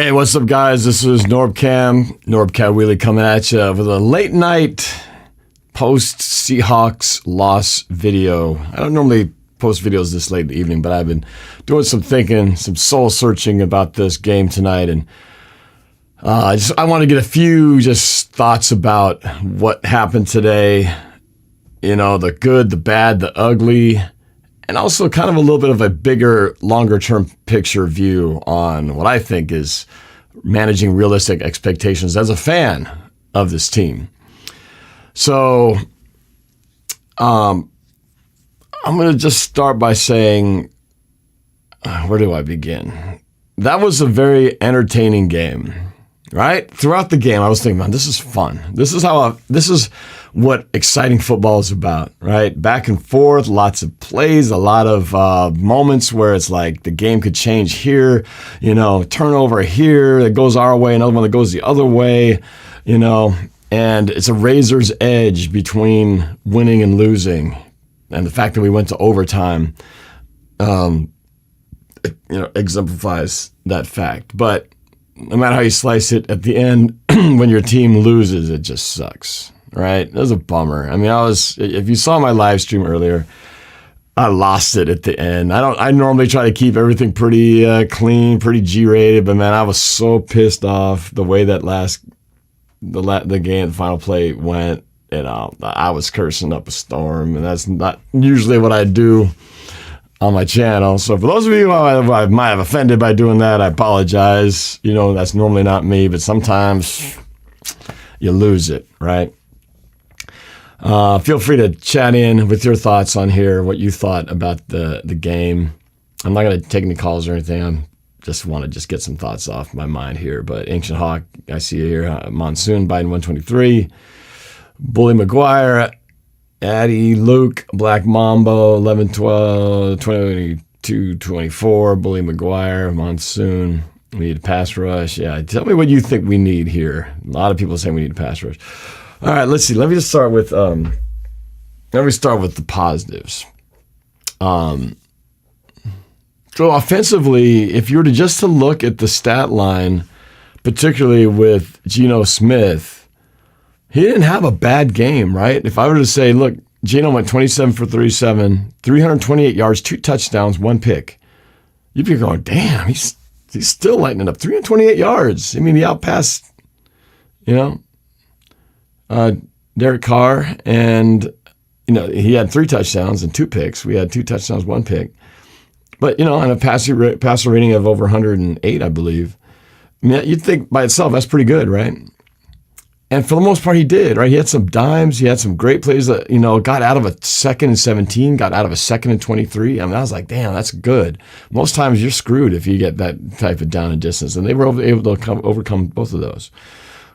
Hey, what's up, guys? This is NorbFam Wheelie coming at you with a late night post Seahawks loss video. I don't normally post videos this late in the evening, but I've been doing some thinking, some soul searching about this game tonight, and I want to get a few just thoughts about what happened today. You know, the good, the bad, the ugly, and also kind of a little bit of a bigger, longer-term picture view on what I think is managing realistic expectations as a fan of this team. So I'm going to just start by saying, where do I begin? That was a very entertaining game, right? Throughout the game, I was thinking, man, this is fun. This is what exciting football is about, right? Back and forth, lots of plays, a lot of moments where it's like the game could change here, you know, turnover here that goes our way, another one that goes the other way, you know, and it's a razor's edge between winning and losing. And the fact that we went to overtime, exemplifies that fact. But no matter how you slice it, at the end, when your team loses, it just sucks. Right? It was a bummer. I mean, if you saw my live stream earlier, I lost it at the end. I normally try to keep everything pretty clean, pretty G-rated, but man, I was so pissed off the way that the game, the final play went. You know, I was cursing up a storm, and that's not usually what I do on my channel. So for those of you who I might have offended by doing that, I apologize. You know, that's normally not me, but sometimes you lose it, right? Feel free to chat in with your thoughts on here, what you thought about the game. I'm not going to take any calls or anything. I just want to get some thoughts off my mind here. But Ancient Hawk, I see you here. Monsoon, Biden 123. Bully McGuire, Addy, Luke, Black Mambo, 1112, 22, 24. Bully McGuire, Monsoon. We need a pass rush. Yeah, tell me what you think we need here. A lot of people saying we need a pass rush. All right, let's see. Let me start with the positives. So offensively, if you were to look at the stat line, particularly with Geno Smith, he didn't have a bad game, right? If I were to say, look, Geno went 27 for 37, 328 yards, 2 touchdowns, 1 pick, you'd be going, damn, he's still lighting it up. 328 yards. I mean, he outpassed, Derek Carr, and he had 3 touchdowns and 2 picks. We had 2 touchdowns, 1 pick, but and a passer rating of over 108, I believe. I mean, you'd think by itself that's pretty good, right? And for the most part, he did, right? He had some dimes, he had some great plays that got out of a 2nd and 17, got out of a 2nd and 23. I mean, I was like, damn, that's good. Most times you're screwed if you get that type of down and distance, and they were able to overcome both of those.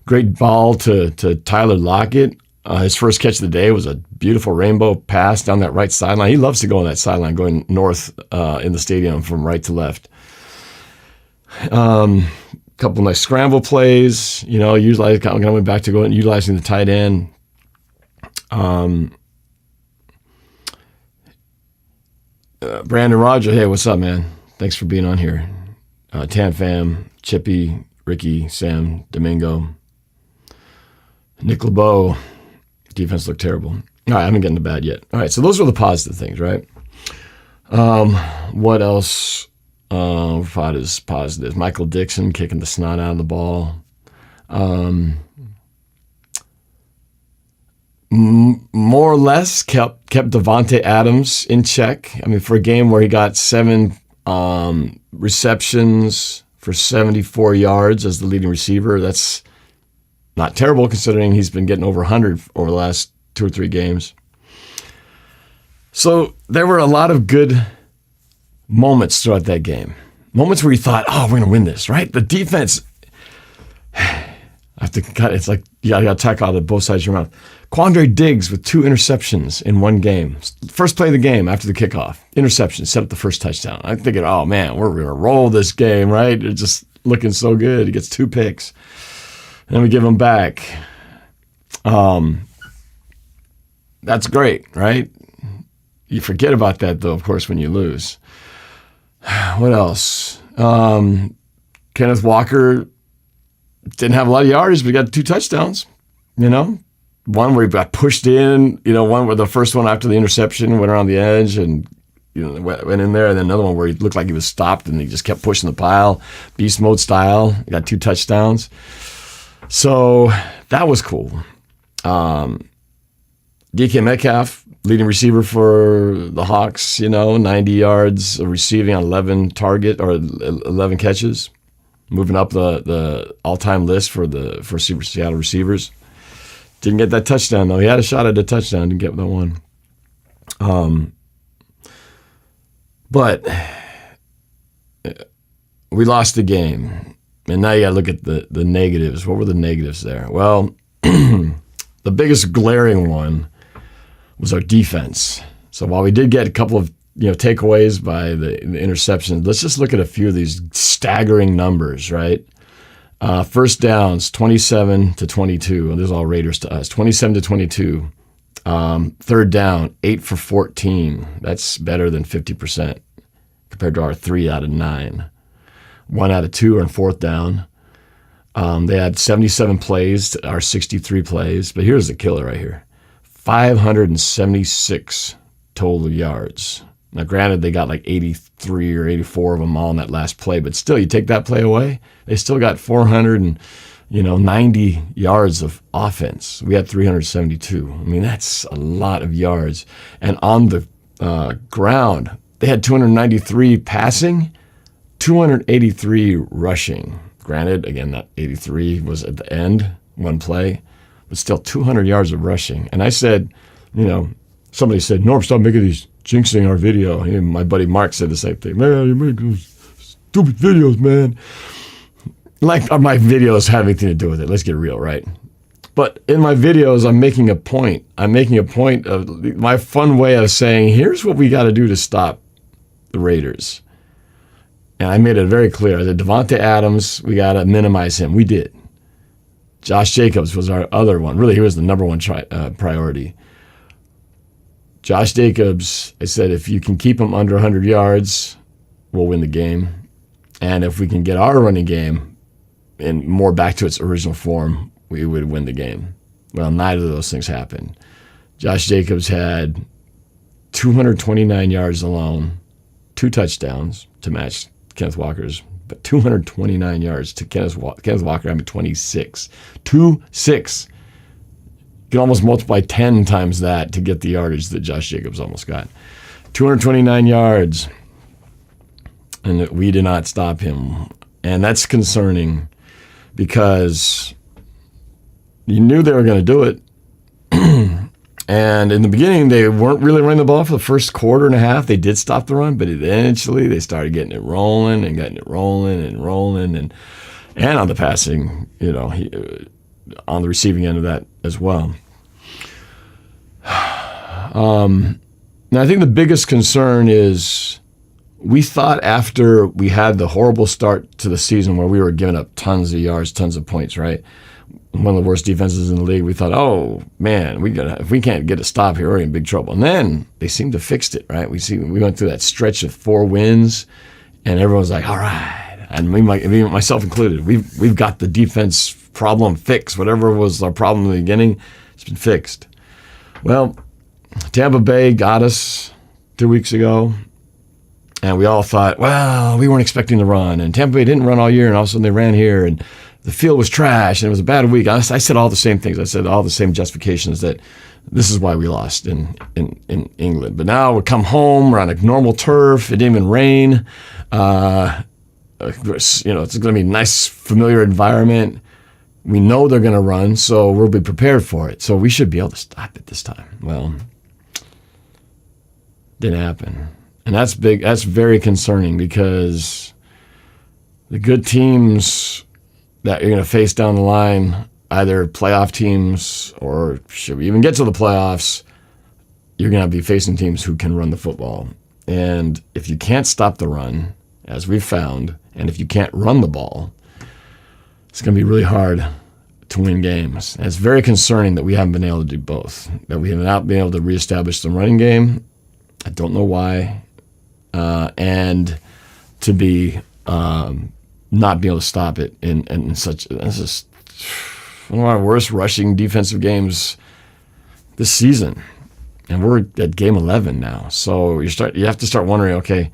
Great ball to Tyler Lockett. His first catch of the day was a beautiful rainbow pass down that right sideline. He loves to go on that sideline, going north in the stadium from right to left. Couple nice scramble plays. Coming back to utilizing the tight end. Brandon Roger, hey, what's up, man? Thanks for being on here. Tan Fam, Chippy, Ricky, Sam, Domingo. Nick LeBeau, defense looked terrible. All right, I haven't gotten to bad yet. All right, so those were the positive things, right? What else thought is positive? Michael Dixon kicking the snot out of the ball. More or less kept Devontae Adams in check. I mean, for a game where he got 7 receptions for 74 yards as the leading receiver, that's not terrible considering he's been getting over 100 over the last 2 or 3 games. So there were a lot of good moments throughout that game. Moments where you thought, oh, we're going to win this, right? The defense, it's like you got to attack out of both sides of your mouth. Quandre Diggs with 2 interceptions in one game. First play of the game after the kickoff. Interception, set up the first touchdown. I'm thinking, oh, man, we're going to roll this game, right? It's just looking so good. He gets 2 picks. And we give him back. That's great, right? You forget about that, though, of course, when you lose. What else? Kenneth Walker didn't have a lot of yardage, but he got 2 touchdowns, One where he got pushed in, one where the first one after the interception went around the edge and went in there, and then another one where he looked like he was stopped and he just kept pushing the pile, beast mode style. He got 2 touchdowns. So that was cool. DK Metcalf, leading receiver for the Hawks, 90 yards of receiving on 11 catches, moving up the all-time list for Seattle receivers. Didn't get that touchdown, though. He had a shot at a touchdown, didn't get that one. But we lost the game. And now you got to look at the negatives. What were the negatives there? Well, the biggest glaring one was our defense. So while we did get a couple of takeaways by the interceptions, let's just look at a few of these staggering numbers, right? First downs, 27 to 22. This is all Raiders to us. 27 to 22. Third down, 8 for 14. That's better than 50% compared to our 3 out of 9. 1 out of 2 on fourth down. They had 77 plays to our 63 plays. But here's the killer right here. 576 total yards. Now, granted, they got like 83 or 84 of them all in that last play, but still, you take that play away, they still got 490 yards of offense. We had 372. I mean, that's a lot of yards. And on the ground, they had 293 passing, 283 rushing. Granted, again, that 83 was at the end, one play, but still 200 yards of rushing. And I said, somebody said, Norb, stop making these jinxing our video. And my buddy Mark said the same thing. Man, you make those stupid videos, man. Like, my videos have anything to do with it. Let's get real, right? But in my videos, I'm making a point. I'm making a point of my fun way of saying, here's what we got to do to stop the Raiders. And I made it very clear that Devontae Adams, we got to minimize him. We did. Josh Jacobs was our other one. Really, he was the number one priority. Josh Jacobs, I said, if you can keep him under 100 yards, we'll win the game. And if we can get our running game and more back to its original form, we would win the game. Well, neither of those things happened. Josh Jacobs had 229 yards alone, 2 touchdowns to match Kenneth Walker's, but 229 yards to Kenneth Walker, 26. 2-6. You can almost multiply 10 times that to get the yardage that Josh Jacobs almost got. 229 yards, and we did not stop him. And that's concerning because you knew they were going to do it. And in the beginning, they weren't really running the ball for the first quarter and a half. They did stop the run, but eventually they started getting it rolling and getting it rolling and rolling. And on the passing, on the receiving end of that as well. And I think the biggest concern is we thought after we had the horrible start to the season where we were giving up tons of yards, tons of points, right? One of the worst defenses in the league. We thought, oh man, if we can't get a stop here, we're in big trouble. And then they seemed to fix it, right? We went through that stretch of 4 wins, and everyone's like, all right, and myself included, we've got the defense problem fixed. Whatever was our problem in the beginning, it's been fixed. Well, Tampa Bay got us 2 weeks ago, and we all thought, well, we weren't expecting to run, and Tampa Bay didn't run all year, and all of a sudden they ran here, and the field was trash, and it was a bad week. I said all the same things. I said all the same justifications that this is why we lost in England. But now we come home, we're on a normal turf. It didn't even rain. It's going to be a nice, familiar environment. We know they're going to run, so we'll be prepared for it. So we should be able to stop it this time. Well, didn't happen. And that's big. That's very concerning because the good teams that you're going to face down the line, either playoff teams or should we even get to the playoffs, you're going to be facing teams who can run the football. And if you can't stop the run, as we've found, and if you can't run the ball, it's going to be really hard to win games. And it's very concerning that we haven't been able to do both, that we have not been able to reestablish the running game. I don't know why. And to be not being able to stop it in such. This is one of our worst rushing defensive games this season, and we're at game 11 now. So you have to start wondering, okay,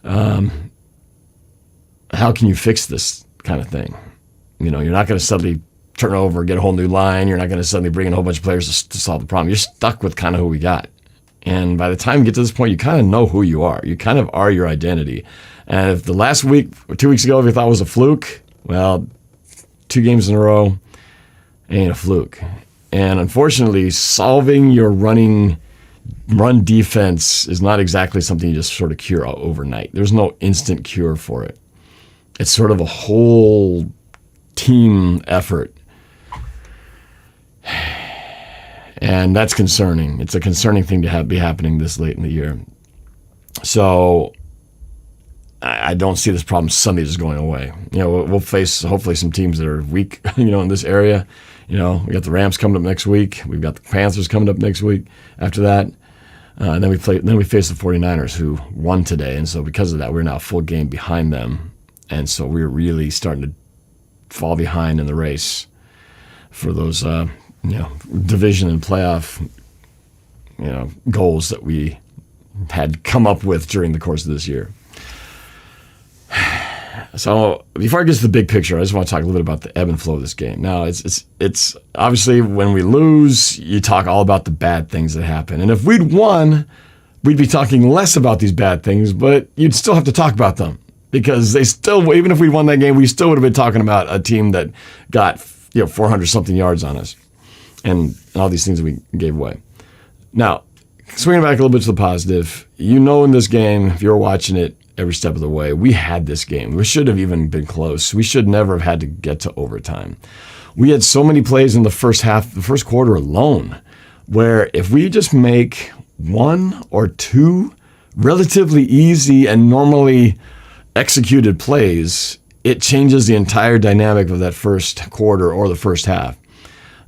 how can you fix this kind of thing? You're not going to suddenly turn over, get a whole new line. You're not going to suddenly bring in a whole bunch of players to solve the problem. You're stuck with kind of who we got. And by the time you get to this point, you kind of know who you are. You kind of are your identity. And if the last week or 2 weeks ago, if you thought it was a fluke, well, 2 games in a row ain't a fluke. And unfortunately, solving your run defense is not exactly something you just sort of cure overnight. There's no instant cure for it. It's sort of a whole team effort. And that's concerning. It's a concerning thing to be happening this late in the year. So I don't see this problem suddenly just going away. We'll face hopefully some teams that are weak, in this area. We got the Rams coming up next week. We've got the Panthers coming up next week. After that, and then we face the 49ers, who won today, and so because of that, we're now a full game behind them, and so we're really starting to fall behind in the race for those division and playoff goals that we had come up with during the course of this year. So before I get to the big picture, I just want to talk a little bit about the ebb and flow of this game. Now, it's obviously when we lose, you talk all about the bad things that happen. And if we'd won, we'd be talking less about these bad things, but you'd still have to talk about them because even if we won that game, we still would have been talking about a team that got 400 something yards on us and all these things that we gave away. Now, swinging back a little bit to the positive, in this game, if you're watching it, every step of the way, we had this game. We should have even been close. We should never have had to get to overtime. We had so many plays in the first half, the first quarter alone, where if we just make 1 or 2 relatively easy and normally executed plays, it changes the entire dynamic of that first quarter or the first half.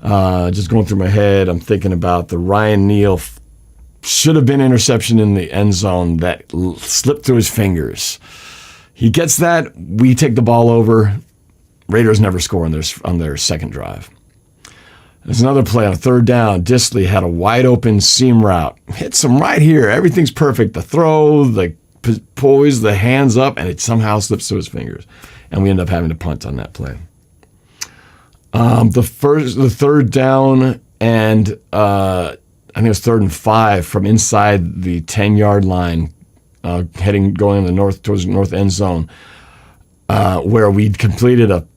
Just going through my head, I'm thinking about the Ryan Neal should have been interception in the end zone that slipped through his fingers. He gets that. We take the ball over. Raiders never score on their second drive. There's another play on 3rd down. Disley had a wide open seam route. Hits him right here. Everything's perfect. The throw, the poise, the hands up, and it somehow slips through his fingers. And we end up having to punt on that play. The 3rd down and I think it was 3rd and 5 from inside the 10-yard line, going in the towards the north end zone, where we completed a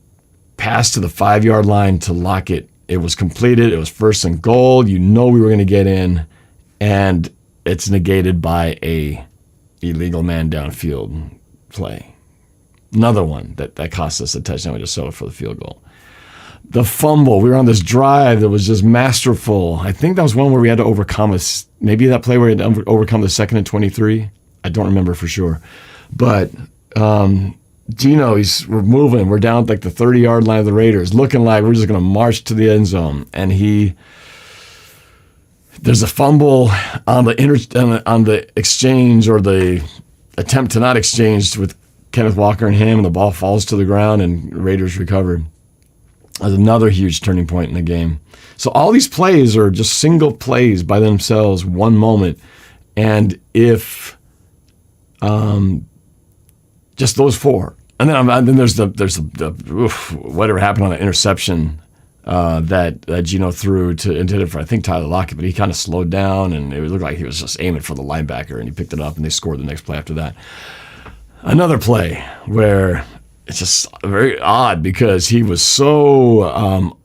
pass to the 5-yard line to lock it. It was completed. It was 1st and goal. We were going to get in, and it's negated by a illegal man downfield play. Another one that cost us a touchdown. We just settled for the field goal. The fumble. We were on this drive that was just masterful. I think that was one where we had to overcome maybe that play where we had to overcome the 2nd and 23. I don't remember for sure. But Gino, we're moving. We're down at like the 30-yard line of the Raiders, looking like we're just going to march to the end zone. And there's a fumble on the exchange or the attempt to not exchange with Kenneth Walker and him, and the ball falls to the ground and Raiders recover. That's another huge turning point in the game. So all these plays are just single plays by themselves, one moment. And if just those 4. And then there's whatever happened on the interception that Gino threw intended for, I think, Tyler Lockett, but he kind of slowed down, and it looked like he was just aiming for the linebacker, and he picked it up, and they scored the next play after that. Another play where it's just very odd because he was so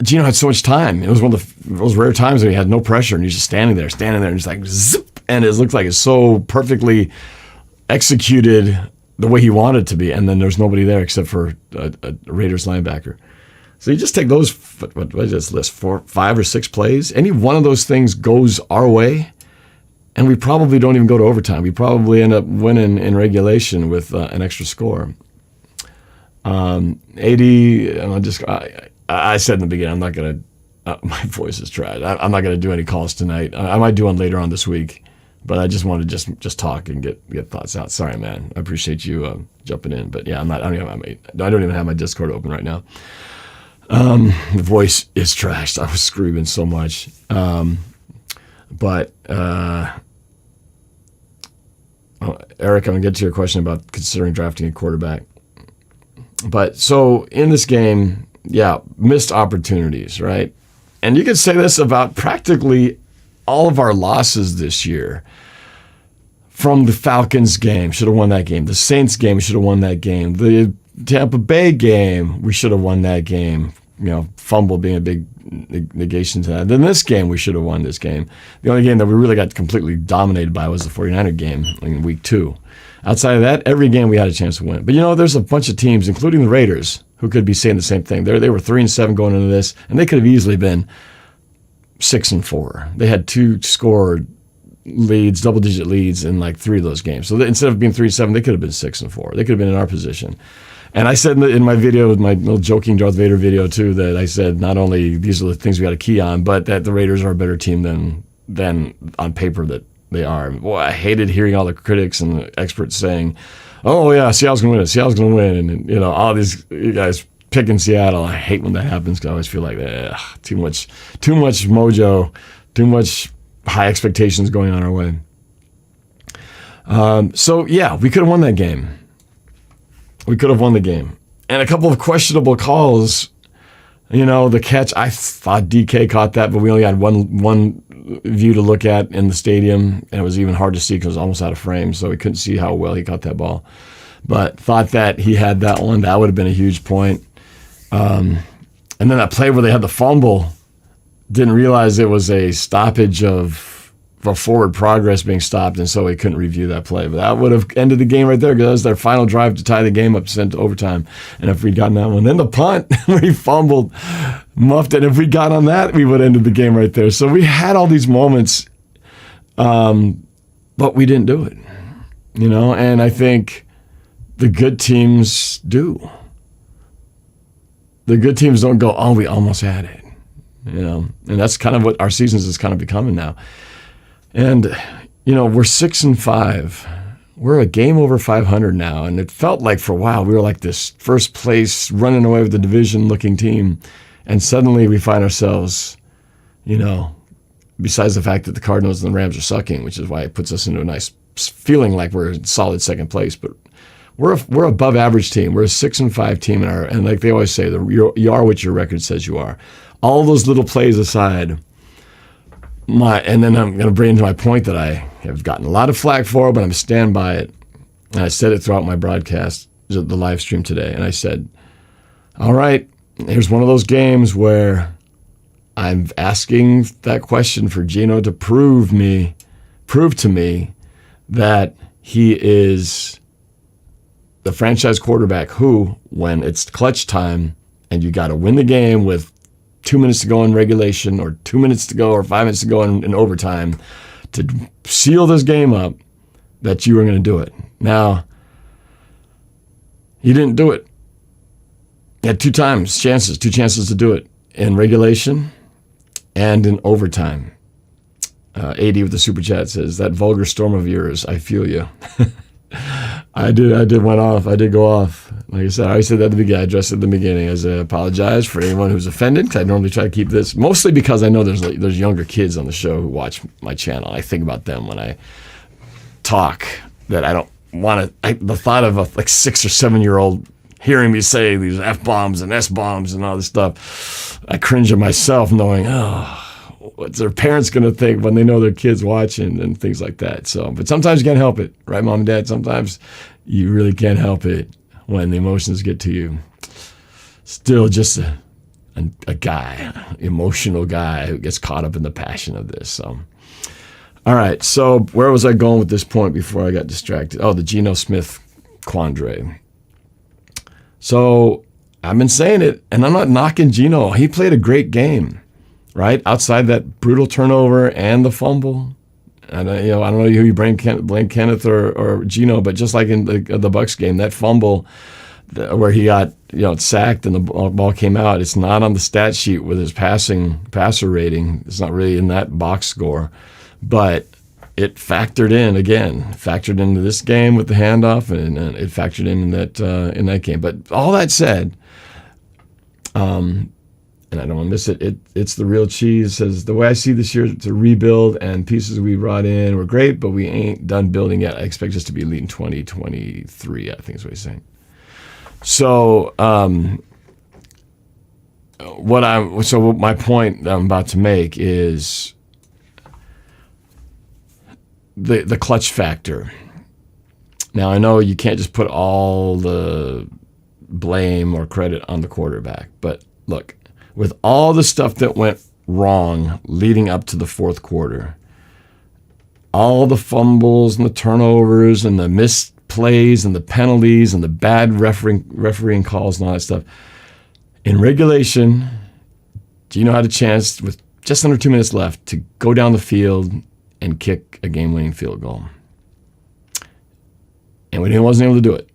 Gino had so much time. It was one of those rare times when he had no pressure, and he's just standing there, and just like zip, and it looked like it's so perfectly executed the way he wanted it to be, and then there's nobody there except for a Raiders linebacker. So you just take those, what is this list, 4, 5 or 6 plays. Any one of those things goes our way, and we probably don't even go to overtime. We probably end up winning in regulation with an extra score. 80, I said in the beginning, I'm not going to, my voice is trash. I'm not going to do any calls tonight. I might do one later on this week. But I just wanted to just talk and get thoughts out. Sorry, man. I appreciate you jumping in. But yeah, I don't even have my Discord open right now. The voice is trashed. I was screaming so much. Eric, I'm going to get to your question about considering drafting a quarterback. But so in this game, yeah, missed opportunities, right? And you could say this about practically all of our losses this year. From the Falcons game, should have won that game. The Saints game, we should have won that game. The Tampa Bay game, we should have won that game. Fumble being a big negation to that. Then this game, we should have won this game. The only game that we really got completely dominated by was the 49er game in week 2. Outside of that, every game we had a chance to win. But there's a bunch of teams, including the Raiders, who could be saying the same thing. They were 3-7 going into this, and they could have easily been 6-4. They had 2 scored leads, double-digit leads in like 3 of those games. So instead of being 3-7, they could have been 6-4. They could have been in our position. And I said in my video, my little joking Darth Vader video too, that I said not only these are the things we got to key on, but that the Raiders are a better team than on paper that they are. Boy, I hated hearing all the critics and the experts saying, "Oh yeah, Seattle's gonna win. Seattle's gonna win," and all these guys picking Seattle. I hate when that happens because I always feel like too much mojo, too much high expectations going on our way. So yeah, we could have won that game. We could have won the game. And a couple of questionable calls. The catch, I thought DK caught that, but we only had one view to look at in the stadium, and it was even hard to see because it was almost out of frame, so we couldn't see how well he caught that ball. But thought that he had that one. That would have been a huge point. And then that play where they had the fumble, didn't realize it was a stoppage of forward progress being stopped, and so he couldn't review that play. But that would have ended the game right there because that was their final drive to tie the game up, sent to overtime. And if we'd gotten that one, then the punt where he fumbled, muffed it. If we got on that, we would have ended the game right there. So we had all these moments, but we didn't do it. And I think the good teams do. The good teams don't go, "Oh, we almost had it." And that's kind of what our seasons is kind of becoming now. And, we're 6-5. We're a game over 500 now. And it felt like for a while we were like this first place running away with the division looking team. And suddenly we find ourselves, besides the fact that the Cardinals and the Rams are sucking, which is why it puts us into a nice feeling like we're in solid second place. But we're above average team. We're a 6-5 team. And like they always say, you are what your record says you are. All those little plays aside, and then I'm going to bring into my point that I have gotten a lot of flack for, but I'm stand by it. And I said it throughout my broadcast, the live stream today. And I said, all right, here's one of those games where I'm asking that question for Gino to prove to me that he is the franchise quarterback who, when it's clutch time and you got to win the game with 2 minutes to go in regulation or 2 minutes to go or 5 minutes to go in overtime to seal this game up, that you were going to do it. Now, you didn't do it. You had two chances to do it in regulation and in overtime. AD with the super chat says, "That vulgar storm of yours, I feel you." I did go off. Like I said, I already said that at the beginning. I addressed it at the beginning. I apologize for anyone who's offended, because I normally try to keep this, mostly because I know there's younger kids on the show who watch my channel. I think about them when I talk, that I don't want to, the thought of a 6 or 7 year old hearing me say these F-bombs and S-bombs and all this stuff, I cringe at myself knowing, what's their parents going to think when they know their kids watching and things like that. So, but sometimes you can't help it, right, Mom and Dad? Sometimes you really can't help it when the emotions get to you. Still just a guy, emotional guy who gets caught up in the passion of this. So, all right. So where was I going with this point before I got distracted? Oh, the Geno Smith quandary. So I've been saying it, and I'm not knocking Geno. He played a great game, right? Outside that brutal turnover and the fumble. And I don't know who you blame Kenneth or Geno, but just like in the Bucs game, that fumble where he got sacked and the ball came out, it's not on the stat sheet with his passer rating. It's not really in that box score, but it factored into this game with the handoff, and it factored in that game. But all that said, and I don't want to miss it, it's the real cheese. It says, the way I see this year, it's a rebuild, and pieces we brought in were great, but we ain't done building yet. I expect us to be elite in 2023, I think is what he's saying. So, my point I'm about to make is the clutch factor. Now, I know you can't just put all the blame or credit on the quarterback, but look, with all the stuff that went wrong leading up to the fourth quarter, all the fumbles and the turnovers and the missed plays and the penalties and the bad refereeing calls and all that stuff, in regulation, Gino had a chance with just under 2 minutes left to go down the field and kick a game-winning field goal. And he wasn't able to do it.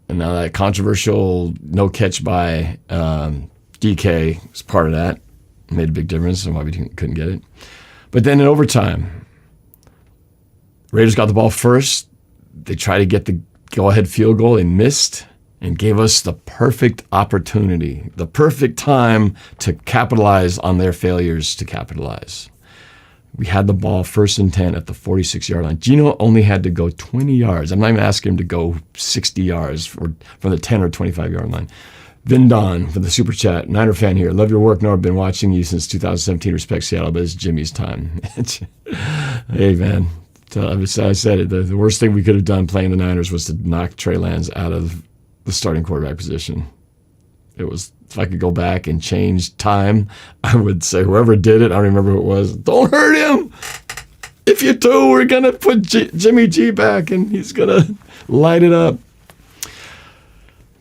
And now that controversial no catch by DK was part of that. Made a big difference and why we couldn't get it. But then in overtime, Raiders got the ball first. They tried to get the go-ahead field goal. They missed and gave us the perfect opportunity, the perfect time to capitalize on their failures to capitalize. We had the ball 1st and 10 at the 46-yard line. Gino only had to go 20 yards. I'm not even asking him to go 60 yards from the 10 or 25-yard line. Vin Don for the super chat. Niner fan here. Love your work, Norb. Been watching you since 2017. Respect Seattle, but it's Jimmy's time. Hey, man. I said it. The worst thing we could have done playing the Niners was to knock Trey Lance out of the starting quarterback position. It was, if I could go back and change time, I would say whoever did it, I don't remember who it was, don't hurt him. If you do, we're going to put Jimmy G back and he's going to light it up.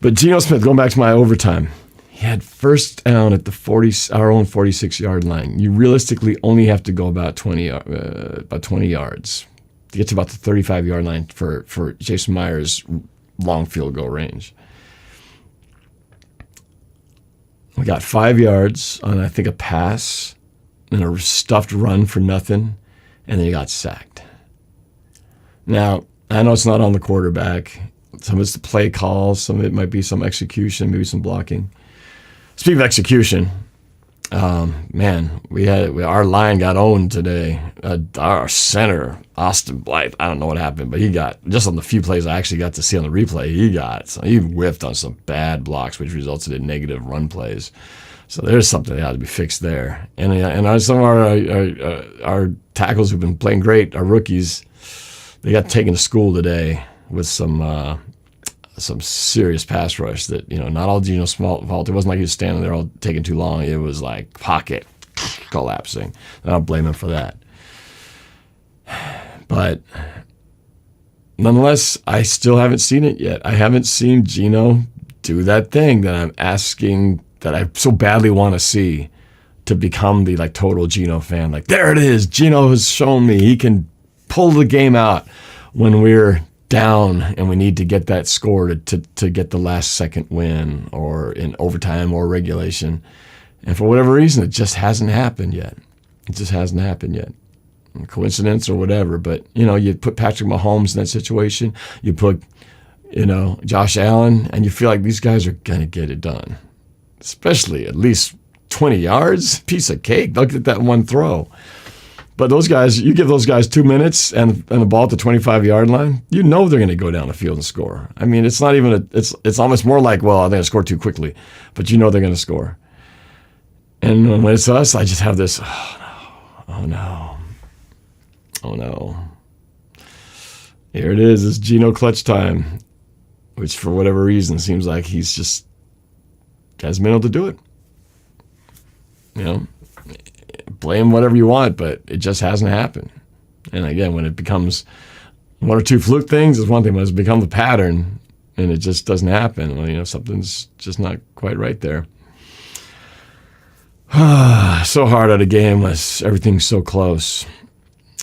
But Geno Smith, going back to my overtime, he had first down at our own 46-yard line. You realistically only have to go about 20 yards to get to about the 35-yard line for Jason Myers' long field goal range. We got 5 yards on, I think, a pass and a stuffed run for nothing, and then he got sacked. Now, I know it's not on the quarterback. Some of it's the play calls. Some of it might be some execution, maybe some blocking. Speaking of execution, our line got owned today. Our center, Austin Blythe, I don't know what happened, but he got, just on the few plays I actually got to see on the replay, he whiffed on some bad blocks, which resulted in negative run plays. So there's something that had to be fixed there. And some of our tackles who've been playing great, our rookies, they got taken to school today with some serious pass rush that, not all Geno's fault. It wasn't like he was standing there all taking too long. It was like pocket collapsing. I don't blame him for that. But nonetheless, I still haven't seen it yet. I haven't seen Geno do that thing that I'm asking, that I so badly want to see, to become the total Geno fan. There it is. Geno has shown me he can pull the game out when we're down and we need to get that score to get the last second win, or in overtime or regulation. And for whatever reason, it just hasn't happened yet. Coincidence or whatever, but you put Patrick Mahomes in that situation, you put Josh Allen, and you feel like these guys are gonna get it done, especially at least 20 yards, piece of cake. They'll get that one throw. But those guys, you give those guys 2 minutes and the ball at the 25-yard line, they're going to go down the field and score. I mean, it's not even it's almost more like, well, they're going to score too quickly, but they're going to score. And when it's us, I just have this, oh no. Here it is, it's Geno clutch time, which for whatever reason seems like he's just hasn't been able to do it. Blame whatever you want, but it just hasn't happened. And again, when it becomes one or two fluke things is one thing, but it's become the pattern and it just doesn't happen. Well, something's just not quite right there. So hard at a game when everything's so close.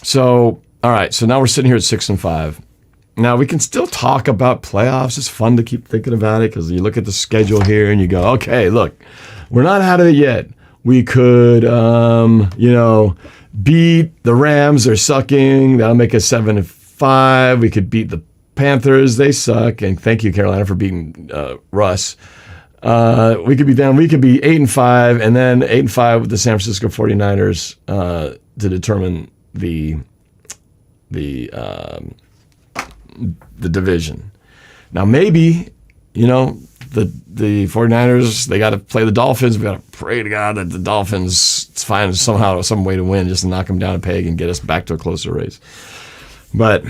So, all right, so now we're sitting here at 6-5. Now, we can still talk about playoffs. It's fun to keep thinking about it because you look at the schedule here and you go, okay, look, we're not out of it yet. We could, beat the Rams. They're sucking. That'll make us 7-5. We could beat the Panthers. They suck. And thank you, Carolina, for beating Russ. We could be down. We could be 8-5, and then 8-5 with the San Francisco 49ers to determine the division. Now, maybe, the 49ers, they got to play the Dolphins. We got to pray to God that the Dolphins find somehow some way to win, just to knock them down a peg and get us back to a closer race. But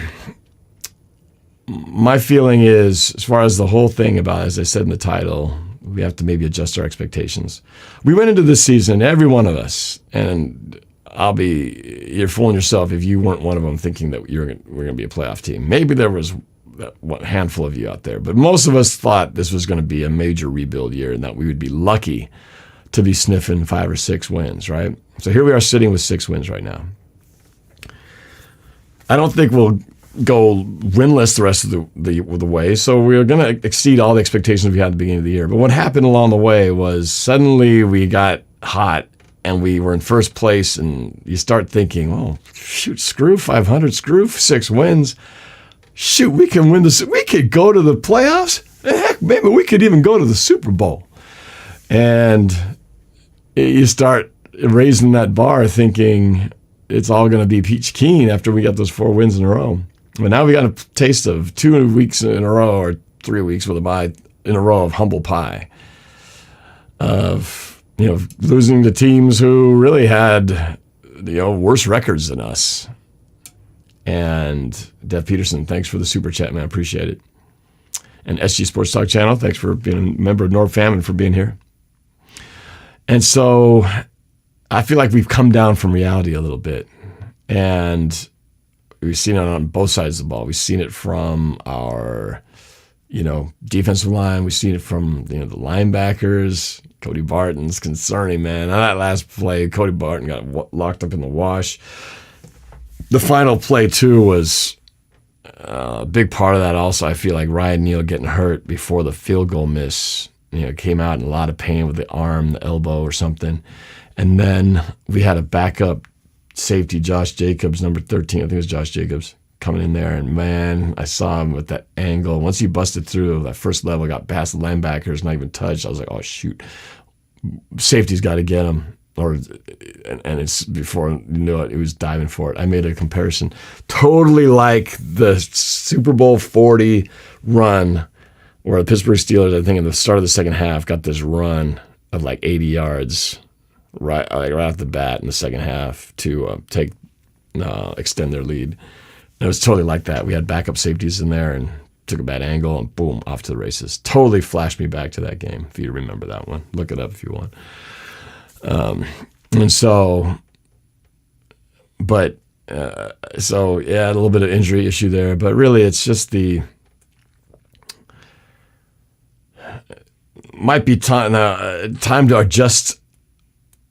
my feeling is, as far as the whole thing about, as I said in the title, we have to maybe adjust our expectations. We went into this season, every one of us, and you're fooling yourself if you weren't one of them thinking that we're going to be a playoff team. Maybe there was a handful of you out there, but most of us thought this was going to be a major rebuild year and that we would be lucky to be sniffing 5 or 6 wins, right? So here we are sitting with 6 wins right now. I don't think we'll go winless the rest of the way, so we're going to exceed all the expectations we had at the beginning of the year. But what happened along the way was suddenly we got hot and we were in first place, and you start thinking, oh, shoot, screw 500, screw 6 wins. Shoot, we can win this. We could go to the playoffs. Heck, maybe we could even go to the Super Bowl. And you start raising that bar thinking it's all going to be peach keen after we got those 4 wins in a row. But now we got a taste of 2 weeks in a row, or 3 weeks with a bye in a row of humble pie. Of losing to teams who really had worse records than us. And Dev Peterson, thanks for the super chat, man. I appreciate it. And SG Sports Talk channel, thanks for being a member of NorbFam and for being here. And so I feel like we've come down from reality a little bit. And we've seen it on both sides of the ball. We've seen it from our, defensive line. We've seen it from, the linebackers. Cody Barton's concerning, man. On that last play, Cody Barton got locked up in the wash. The final play, too, was a big part of that also. I feel like Ryan Neal getting hurt before the field goal miss, came out in a lot of pain with the arm, the elbow or something. And then we had a backup safety, Josh Jacobs, number 13. I think it was Josh Jacobs, coming in there. And, man, I saw him with that angle. Once he busted through that first level, got past the linebackers, not even touched, I was like, oh, shoot. Safety's got to get him. And it's before you knew it, he was diving for it. I made a comparison totally like the Super Bowl 40 run where the Pittsburgh Steelers, I think in the start of the second half, got this run of like 80 yards right off the bat in the second half to extend their lead. And it was totally like that. We had backup safeties in there and took a bad angle and boom, off to the races. Totally flashed me back to that game, if you remember that one. Look it up if you want. So yeah, a little bit of injury issue there, but really it's just might be time to adjust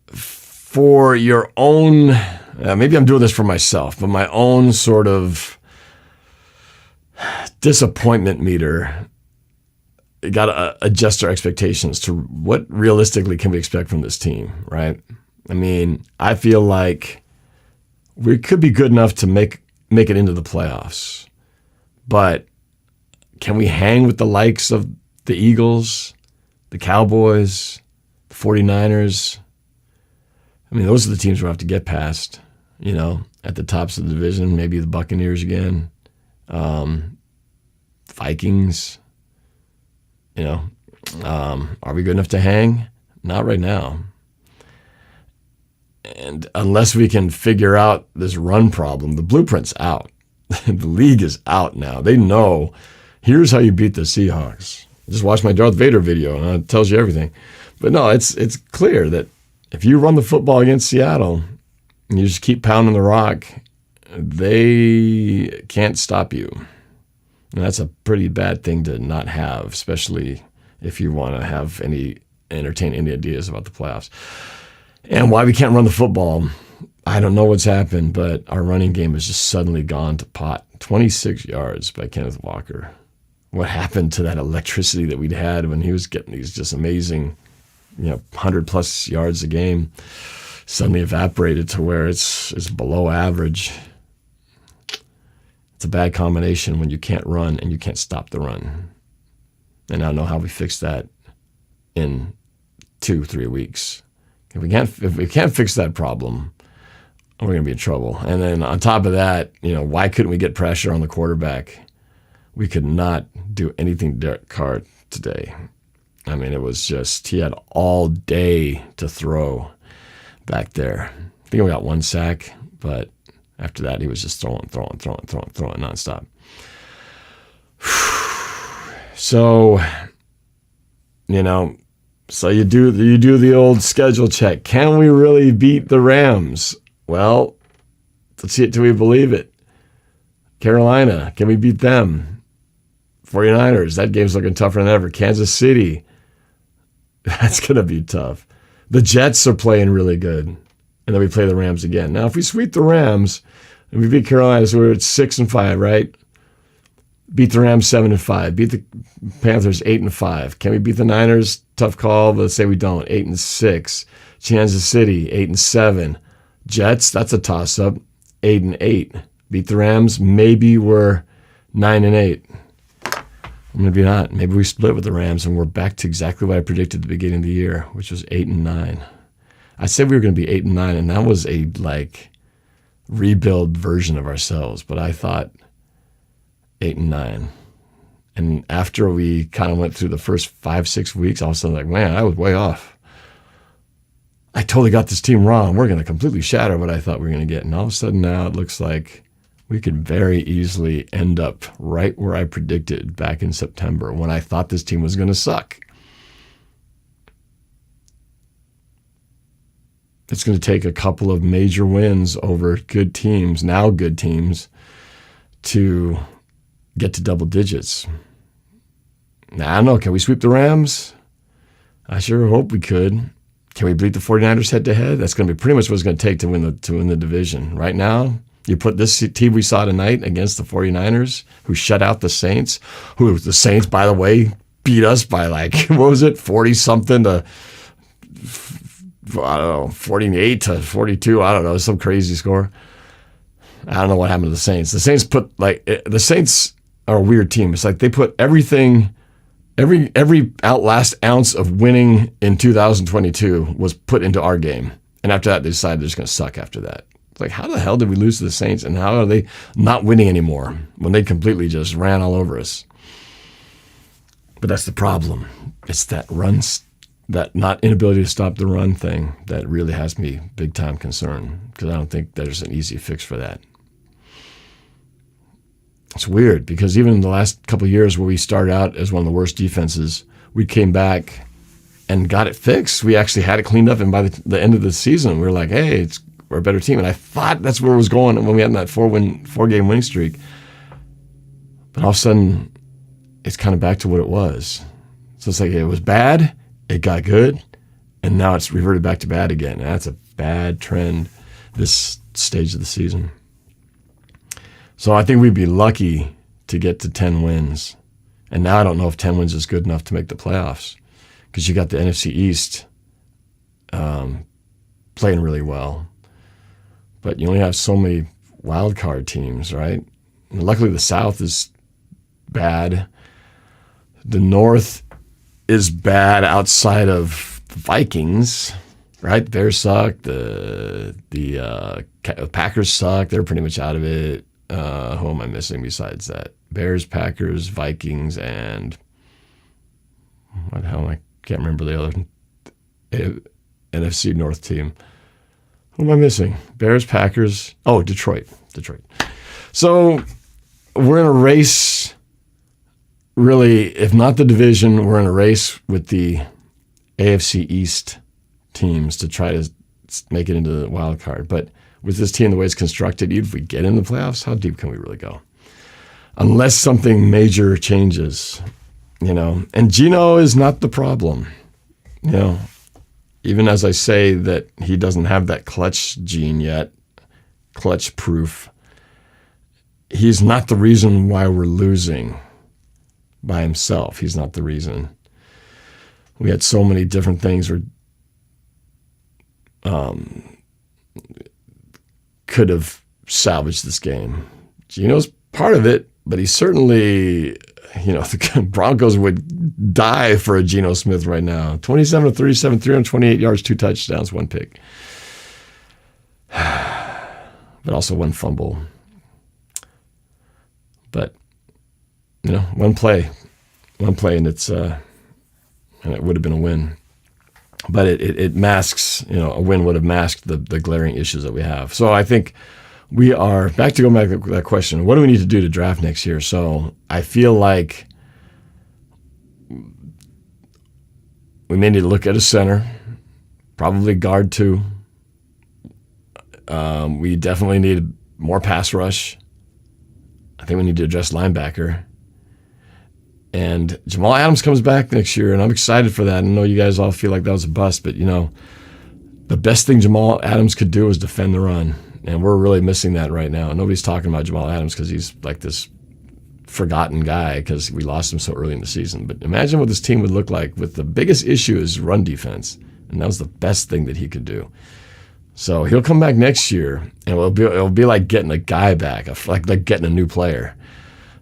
for your own, maybe I'm doing this for myself, but my own sort of disappointment meter. You got to adjust our expectations to what realistically can we expect from this team, right? I mean, I feel like we could be good enough to make it into the playoffs, but can we hang with the likes of the Eagles, the Cowboys, the 49ers? I mean, those are the teams we'll have to get past, at the tops of the division, maybe the Buccaneers again, Vikings. Are we good enough to hang? Not right now. And unless we can figure out this run problem, the blueprint's out. The league is out now. They know, here's how you beat the Seahawks. Just watch my Darth Vader video and it tells you everything. But no, it's clear that if you run the football against Seattle and you just keep pounding the rock, they can't stop you. And that's a pretty bad thing to not have, especially if you want to entertain any ideas about the playoffs. And why we can't run the football, I don't know what's happened, but our running game has just suddenly gone to pot. 26 yards by Kenneth Walker. What happened to that electricity that we'd had when he was getting these just amazing, 100-plus yards a game? suddenly evaporated to where it's below average. It's a bad combination when you can't run and you can't stop the run. And I don't know how we fix that in 2-3 weeks. If we can't fix that problem, we're going to be in trouble. And then on top of that, why couldn't we get pressure on the quarterback? We could not do anything to Derek Carr today. I mean, it was just, he had all day to throw back there. I think we got 1 sack, but after that, he was just throwing nonstop. So, so you do the old schedule check. Can we really beat the Rams? Well, let's see it till we believe it. Carolina, can we beat them? 49ers, that game's looking tougher than ever. Kansas City, that's going to be tough. The Jets are playing really good. And then we play the Rams again. Now, if we sweep the Rams and we beat Carolina, so we're at 6-5, right? Beat the Rams 7-5. Beat the Panthers 8-5. Can we beat the Niners? Tough call, but let's say we don't. 8-6. Kansas City 8-7. Jets, that's a toss-up. 8-8. Beat the Rams. Maybe we're 9-8. Maybe not. Maybe we split with the Rams and we're back to exactly what I predicted at the beginning of the year, which was 8-9. I said we were going to be 8-9, and that was a rebuild version of ourselves. But I thought 8-9. And after we kind of went through the first 5-6 weeks, all of a sudden, man, I was way off. I totally got this team wrong. We're going to completely shatter what I thought we were going to get. And all of a sudden now it looks like we could very easily end up right where I predicted back in September when I thought this team was going to suck. It's going to take a couple of major wins over good teams, now good teams, to get to double digits. Now, I don't know. Can we sweep the Rams? I sure hope we could. Can we beat the 49ers head-to-head? That's going to be pretty much what it's going to take to win the division. Right now, you put this team we saw tonight against the 49ers, who shut out the Saints, who the Saints, by the way, beat us by 40-something to, I don't know, 48 to 42. I don't know, some crazy score. I don't know what happened to the Saints. The Saints the Saints are a weird team. It's like they put everything, every last ounce of winning in 2022 was put into our game. And after that, they decided they're just going to suck after that. It's like, how the hell did we lose to the Saints? And how are they not winning anymore when they completely just ran all over us? But that's the problem. It's that that not inability to stop the run thing that really has me big time concerned, because I don't think there's an easy fix for that. It's weird because even in the last couple of years where we started out as one of the worst defenses, we came back and got it fixed. We actually had it cleaned up, and by the end of the season, we were like, hey, we're a better team. And I thought that's where it was going when we had that 4-game winning streak. But all of a sudden, it's kind of back to what it was. So it's like it was bad, it got good, and now it's reverted back to bad again. And that's a bad trend this stage of the season. So I think we'd be lucky to get to 10 wins. And now I don't know if 10 wins is good enough to make the playoffs, because you got the NFC East playing really well. But you only have so many wild card teams, right? And luckily the South is bad. The North is bad outside of the Vikings, right? Bears suck. The Packers suck. They're pretty much out of it. Who am I missing besides that? Bears, Packers, Vikings, and what the hell? I can't remember the other NFC North team. Who am I missing? Bears, Packers. Oh, Detroit. So we're in a race, really, if not the division, we're in a race with the AFC East teams to try to make it into the wild card. But with this team, the way it's constructed, even if we get in the playoffs, how deep can we really go? Unless something major changes, And Geno is not the problem, Even as I say that he doesn't have that clutch gene yet, clutch proof, he's not the reason why we're losing by himself. He's not the reason. We had so many different things could have salvaged this game. Geno's part of it, but he certainly, the Broncos would die for a Geno Smith right now. 27 of 37, 328 yards, 2 touchdowns, 1 pick. But also 1 fumble. But, one play, and it's and it would have been a win. But it masks, a win would have masked the glaring issues that we have. So I think we are back to that question. What do we need to do to draft next year? So I feel like we may need to look at a center, probably guard 2. We definitely need more pass rush. I think we need to address linebacker. And Jamal Adams comes back next year, and I'm excited for that. I know you guys all feel like that was a bust, but, the best thing Jamal Adams could do is defend the run. And we're really missing that right now. Nobody's talking about Jamal Adams because he's like this forgotten guy because we lost him so early in the season. But imagine what this team would look like with the biggest issue is run defense. And that was the best thing that he could do. So he'll come back next year, and it'll be like getting a guy back, like getting a new player.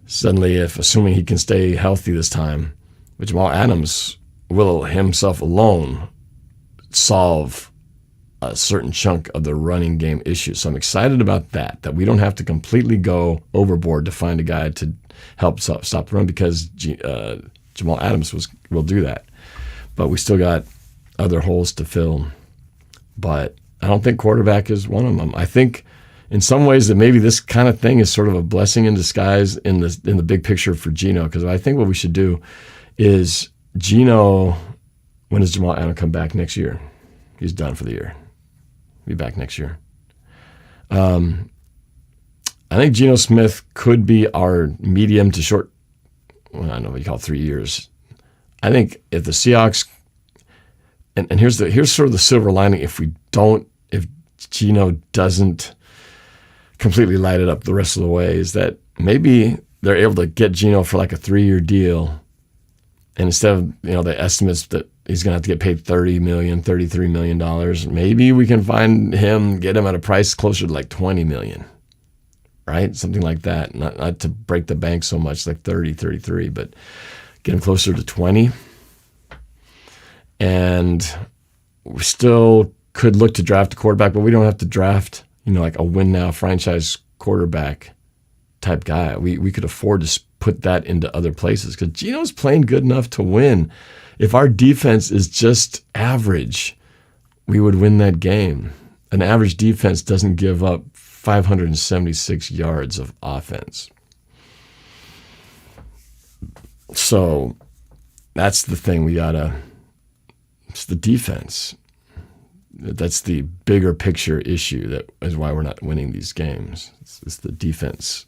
Suddenly, assuming he can stay healthy this time, but Jamal Adams will himself alone solve a certain chunk of the running game issue. So I'm excited about that we don't have to completely go overboard to find a guy to help stop the run because Jamal Adams will do that. But we still got other holes to fill. But I don't think quarterback is one of them. I think in some ways that maybe this kind of thing is sort of a blessing in disguise in the big picture for Geno, because I think what we should do is Geno, when does Jamal Adams come back next year? He's done for the year. He'll be back next year. I think Geno Smith could be our medium to short, I don't know what you call it, 3 years. I think if the Seahawks, and here's sort of the silver lining, if Geno doesn't completely light it up the rest of the way, is that maybe they're able to get Geno for like a 3-year deal. And instead of, the estimates that he's going to have to get paid $30 million, $33 million, maybe we can get him at a price closer to like $20 million, right? Something like that. Not to break the bank so much, like 30, 33, but get him closer to 20. And we still could look to draft a quarterback, but we don't have to draft like a win now franchise quarterback type guy. We could afford to put that into other places because Geno's playing good enough to win. If our defense is just average, we would win that game. An average defense doesn't give up 576 yards of offense. So that's the thing it's the defense. That's the bigger picture issue that is why we're not winning these games. It's the defense.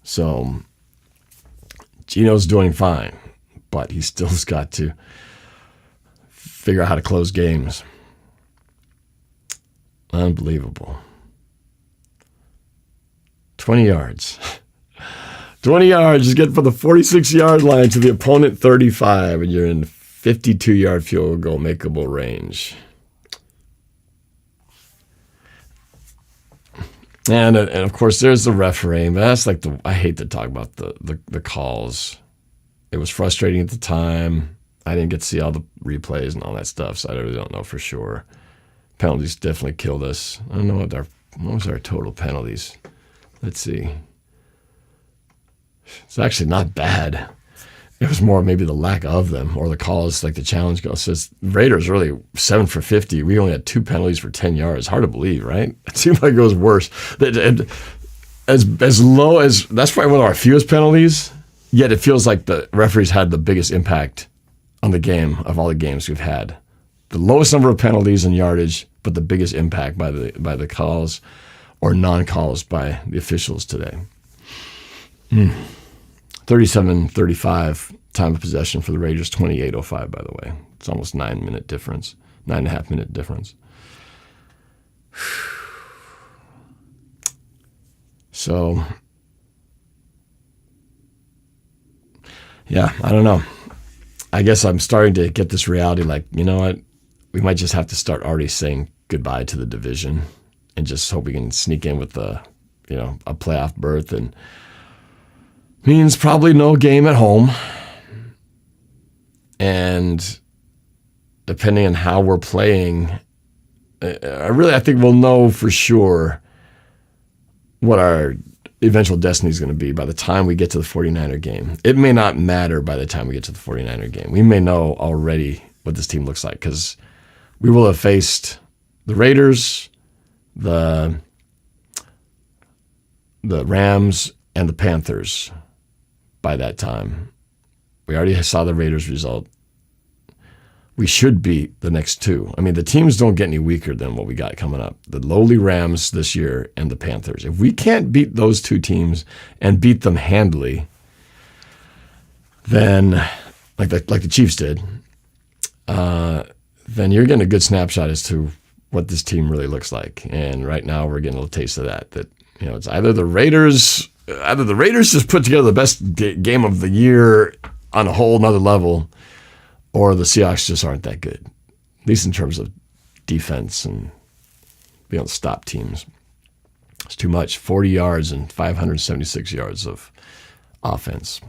So Geno's doing fine, but he still's got to figure out how to close games. Unbelievable. 20 yards. 20 yards. You get from the 46-yard line to the opponent 35, and you're in 52-yard field goal makeable range. And of course, there's the refereeing. But that's like I hate to talk about the calls. It was frustrating at the time. I didn't get to see all the replays and all that stuff, so I really don't know for sure. Penalties definitely killed us. I don't know what was our total penalties. Let's see. It's actually not bad. It was more maybe the lack of them or the calls, like the challenge goal. So Raiders really 7 for 50. We only had 2 penalties for 10 yards. Hard to believe, right? It seemed like it was worse. As low as that's probably one of our fewest penalties. Yet it feels like the referees had the biggest impact on the game of all the games we've had. The lowest number of penalties and yardage, but the biggest impact by the calls or non-calls by the officials today. 37-35 time of possession for the Raiders, 28:05, by the way. It's almost 9-minute difference, 9.5-minute difference. So, yeah, I don't know. I guess I'm starting to get this reality like, you know what? We might just have to start already saying goodbye to the division and just hope we can sneak in with a playoff berth, and means probably no game at home. And depending on how we're playing, I think we'll know for sure what our eventual destiny is going to be by the time we get to the 49er game. It may not matter by the time we get to the 49er game. We may know already what this team looks like because we will have faced the Raiders, the Rams, and the Panthers by that time. We already saw the Raiders result. We should beat the next two. I mean, the teams don't get any weaker than what we got coming up. The lowly Rams this year and the Panthers. If we can't beat those two teams and beat them handily, then, like the Chiefs did, then you're getting a good snapshot as to what this team really looks like. And right now we're getting a little taste of that. That it's either the Raiders just put together the best game of the year on a whole nother level, or the Seahawks just aren't that good, at least in terms of defense and being able to stop teams. It's too much. 40 yards and 576 yards of offense.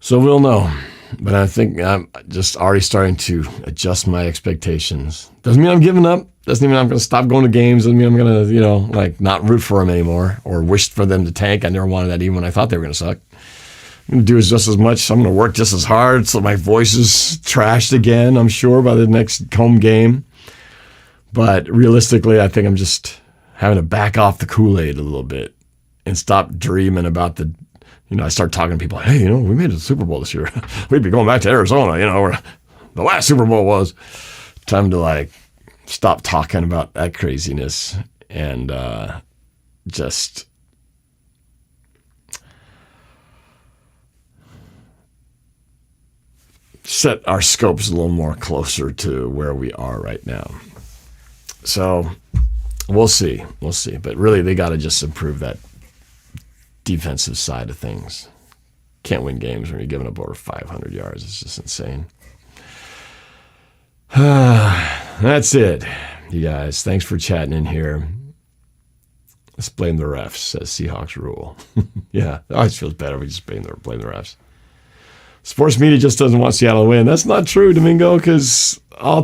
So we'll know. But I think I'm just already starting to adjust my expectations. Doesn't mean I'm giving up. Doesn't mean I'm going to stop going to games. Doesn't mean I'm going to, not root for them anymore or wish for them to tank. I never wanted that even when I thought they were going to suck. I'm going to do just as much. I'm going to work just as hard so my voice is trashed again, I'm sure, by the next home game. But realistically, I think I'm just having to back off the Kool-Aid a little bit and stop dreaming about I start talking to people, hey, we made it to the Super Bowl this year. We'd be going back to Arizona, where the last Super Bowl was. Time to, stop talking about that craziness and just set our scopes a little more closer to where we are right now. So we'll see. But really, they got to just improve that defensive side of things. Can't win games when you're giving up over 500 yards. It's just insane. That's it, you guys. Thanks for chatting in here. Let's blame the refs, says Seahawks rule. Yeah, it always feels better if we just blame the refs. Sports media just doesn't want Seattle to win. That's not true, Domingo, because all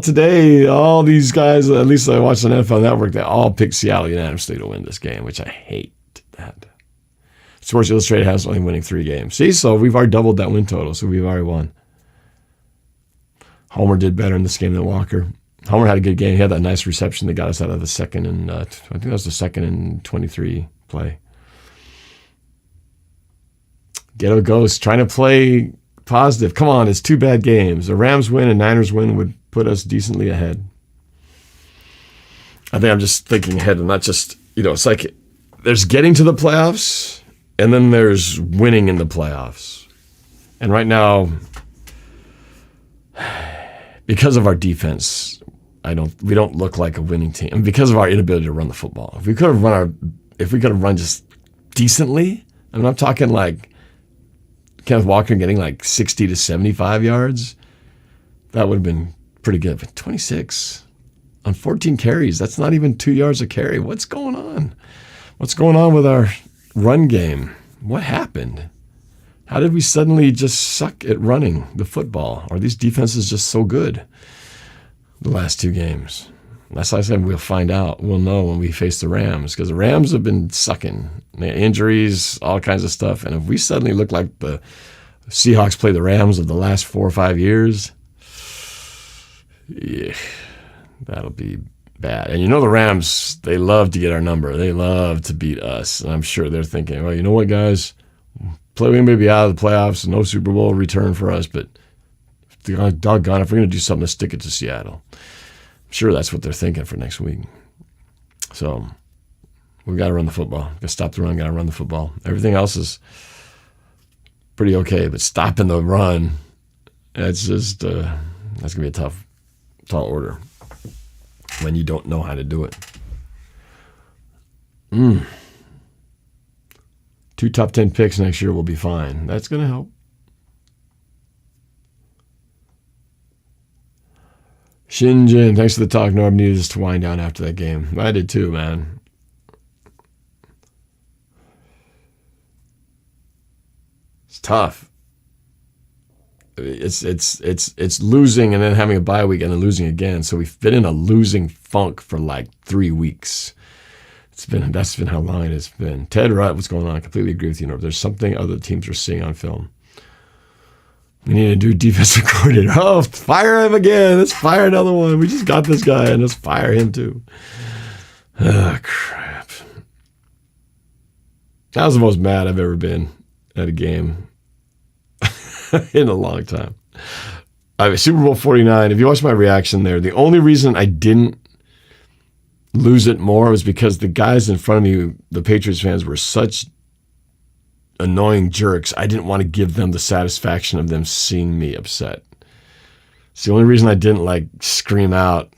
these guys, at least I watched on NFL Network, they all picked Seattle unanimously to win this game, which I hate that. Sports Illustrated has only winning 3 games. See, so we've already doubled that win total, so we've already won. Homer did better in this game than Walker. Homer had a good game. He had that nice reception that got us out of the second and I think that was the 2nd and 23 play. Ghetto Ghost trying to play positive. Come on, it's 2 bad games. The Rams win and Niners win would put us decently ahead. I think I'm just thinking ahead and not just, it's like there's getting to the playoffs and then there's winning in the playoffs. And right now, because of our defense, we don't look like a winning team. And because of our inability to run the football. If we could have run just decently, I'm talking like Kenneth Walker getting like 60 to 75 yards, that would have been pretty good. But 26 on 14 carries, that's not even 2 yards a carry. What's going on? What's going on with our run game? What happened? How did we suddenly just suck at running the football? Are these defenses just so good the last 2 games? That's why I said we'll find out. We'll know when we face the Rams, because the Rams have been sucking. Injuries, all kinds of stuff. And if we suddenly look like the Seahawks play the Rams of the last 4 or 5 years, yeah, that'll be bad. And the Rams, they love to get our number. They love to beat us. And I'm sure they're thinking, well, you know what, guys? We may be out of the playoffs, no Super Bowl return for us, but doggone, if we're going to do something, let's stick it to Seattle. I'm sure that's what they're thinking for next week. So we got to run the football. Got to stop the run, got to run the football. Everything else is pretty okay, but stopping the run, that's just, that's going to be a tall order when you don't know how to do it. 2 top 10 picks next year will be fine. That's going to help. Shinjin, thanks for the talk. Norb needed us to wind down after that game. I did too, man. It's tough. It's losing and then having a bye week and then losing again. So we've been in a losing funk for like 3 weeks. That's been how long it's been. Ted Rutt, what's going on? I completely agree with you, Norb. There's something other teams are seeing on film. We need a new defensive coordinator. Oh, fire him again. Let's fire another one. We just got this guy, and let's fire him too. Oh, crap. That was the most mad I've ever been at a game in a long time. Super Bowl 49, if you watch my reaction there, the only reason I didn't lose it more was because the guys in front of me, the Patriots fans, were such annoying jerks. I didn't want to give them the satisfaction of them seeing me upset. It's the only reason I didn't like scream out.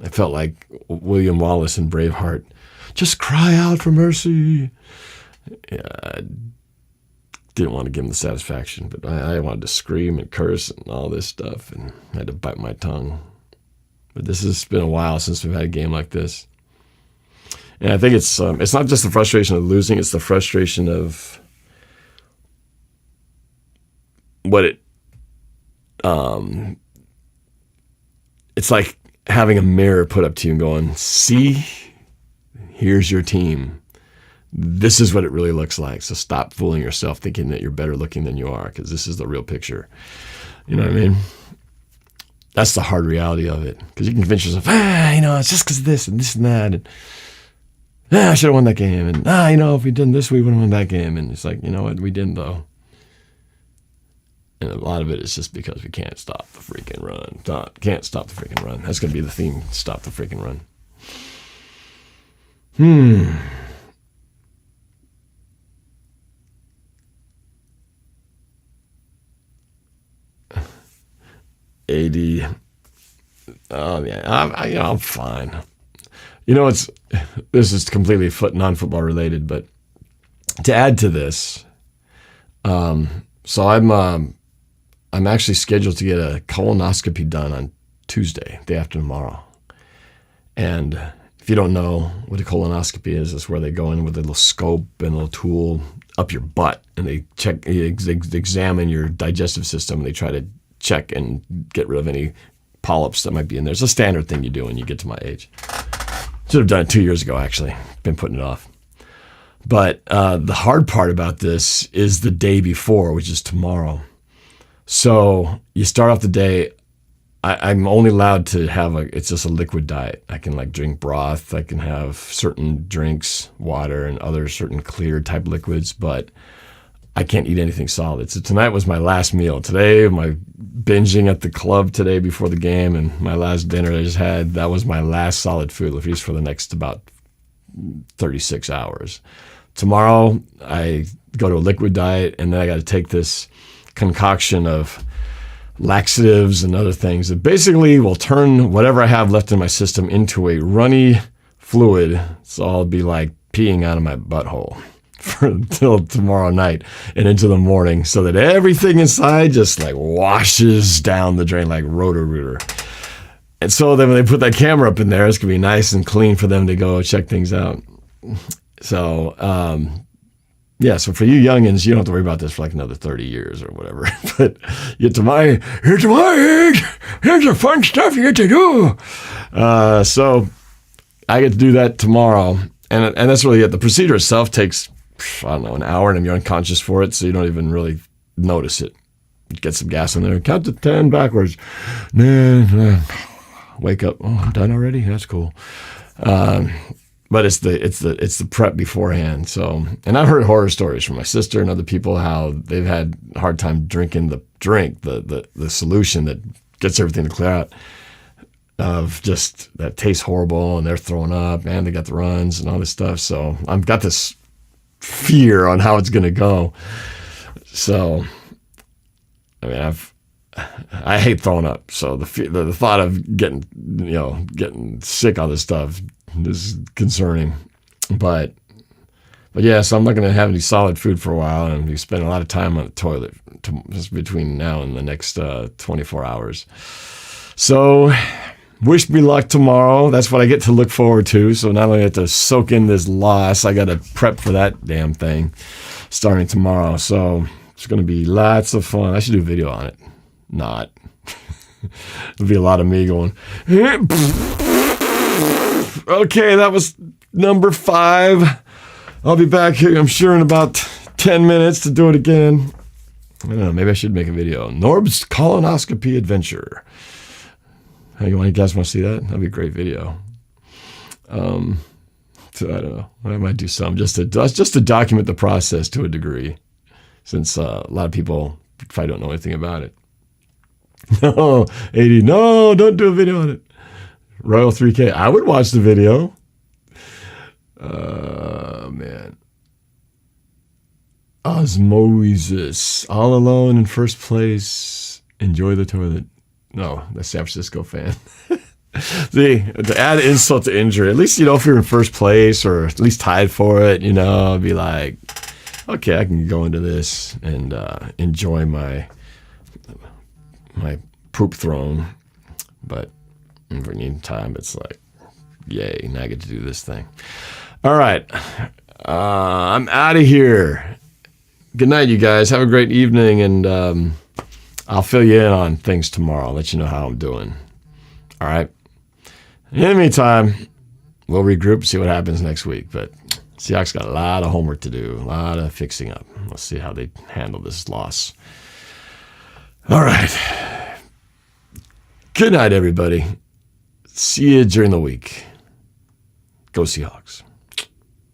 I felt like William Wallace in Braveheart. Just cry out for mercy. Yeah, I didn't want to give them the satisfaction, but I wanted to scream and curse and all this stuff, and I had to bite my tongue. But this has been a while since we've had a game like this. And I think it's not just the frustration of losing, it's the frustration of what it's like having a mirror put up to you and going, see, here's your team. This is what it really looks like. So stop fooling yourself thinking that you're better looking than you are, because this is the real picture. You know what I mean? That's the hard reality of it. Because you can convince yourself, it's just because of this and this and that. And I should have won that game. And if we'd done this, we would have won that game. And it's like, you know what? We didn't, though. And a lot of it is just because we can't stop the freaking run. Can't stop the freaking run. That's going to be the theme. Stop the freaking run. AD. Oh, yeah. I'm fine. This is completely non-football related, but to add to this, so I'm actually scheduled to get a colonoscopy done on Tuesday, day after tomorrow. And if you don't know what a colonoscopy is, it's where they go in with a little scope and a little tool up your butt, and they examine your digestive system, and they try to check and get rid of any polyps that might be in there. It's a standard thing you do when you get to my age. Should have done it 2 years ago, actually. Been putting it off. But the hard part about this is the day before, which is tomorrow. So you start off the day, I'm only allowed to have it's just a liquid diet. I can drink broth. I can have certain drinks, water, and other certain clear type liquids, but I can't eat anything solid. So tonight was my last meal. Today, my binging at the club today before the game and my last dinner I just had, that was my last solid food, at least for the next about 36 hours. Tomorrow, I go to a liquid diet, and then I got to take this concoction of laxatives and other things that basically will turn whatever I have left in my system into a runny fluid. So I'll be like peeing out of my butthole until tomorrow night and into the morning, so that everything inside just washes down the drain like Roto-Rooter. And so then when they put that camera up in there, it's going to be nice and clean for them to go check things out. So, so for you youngins, you don't have to worry about this for another 30 years or whatever. But here's my age, here's the fun stuff you get to do. So I get to do that tomorrow. And that's really it. The procedure itself takes, an hour, and you're unconscious for it, so you don't even really notice it. Get some gas in there, count to 10 backwards. Wake up. Oh, I'm done already? That's cool. But it's the prep beforehand. So, and I've heard horror stories from my sister and other people how they've had a hard time drinking the drink, the solution that gets everything to clear out, of just that tastes horrible, and they're throwing up, and they got the runs and all this stuff. So I've got this fear on how it's going to go. So, I hate throwing up. So the thought of getting sick on this stuff is concerning. But yeah, so I'm not going to have any solid food for a while, and we spend a lot of time on the toilet just between now and the next 24 hours. So Wish me luck tomorrow. That's what I get to look forward to. So not only do I have to soak in this loss, I got to prep for that damn thing starting tomorrow. So it's going to be lots of fun. I should do a video on it. Not. It'll be a lot of me going, okay, that was number 5. I'll be back here, I'm sure, in about 10 minutes to do it again. I don't know, maybe I should make a video. Norb's colonoscopy adventure. Hey, you guys want to see that? That'd be a great video. So I don't know. I might do some just to document the process to a degree, since a lot of people probably don't know anything about it. No, 80. No, don't do a video on it. Royal 3K. I would watch the video. Man. Osmosis. All alone in first place. Enjoy the toilet. No, the San Francisco fan. See, to add insult to injury, at least, if you're in first place or at least tied for it, I'd be like, okay, I can go into this and enjoy my poop throne. But in the meantime, it's like, yay, now I get to do this thing. All right. I'm out of here. Good night, you guys. Have a great evening, and I'll fill you in on things tomorrow. I'll let you know how I'm doing. All right. In the meantime, we'll regroup, see what happens next week. But Seahawks got a lot of homework to do, a lot of fixing up. We'll see how they handle this loss. All right. Good night, everybody. See you during the week. Go Seahawks.